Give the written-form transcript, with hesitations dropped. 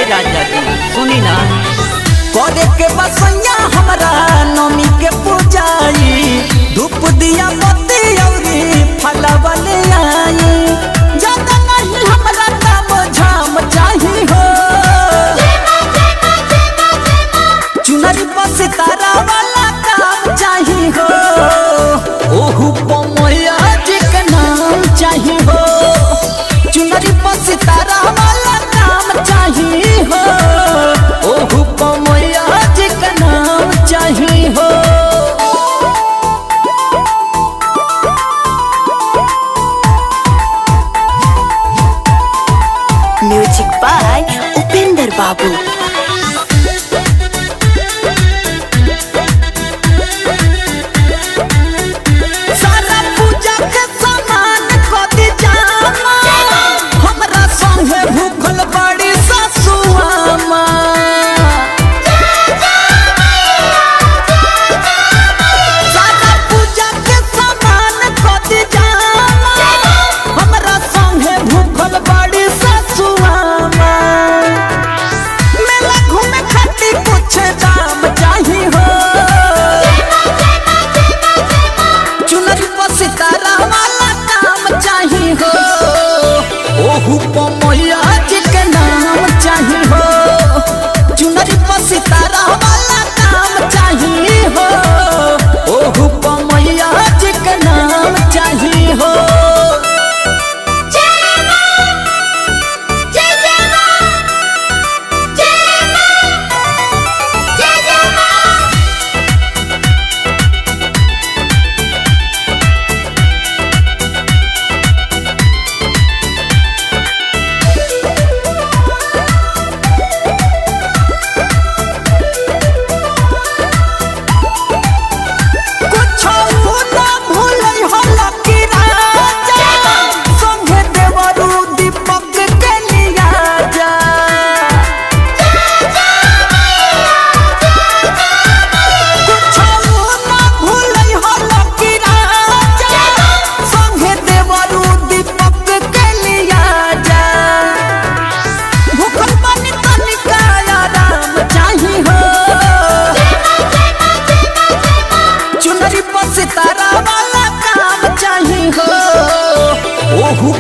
राजा जी सुनी ना करे के बसैया हमरा नमी के पूजाई धूप दिया मोती औरी फलवा ले आई ज्यादा नहीं हमरा ताम झाम चाही हो चुनरी पर सितारा वाला काम चाही हो ओहू पमैया जी के नाम चाही हो चुनरी पर सितारा वाला काम चाही हो ओहू पमैया जी के नाम चाही हो। म्यूजिक बाय उपेंद्र बाबू। ओहू पमैया जी के नाम चाही हो चुनरी पर सितारा वाला काम चाही हो ओहू पमैया जी के नाम चाही हो। सितारा वाला काम चाही हो ओहू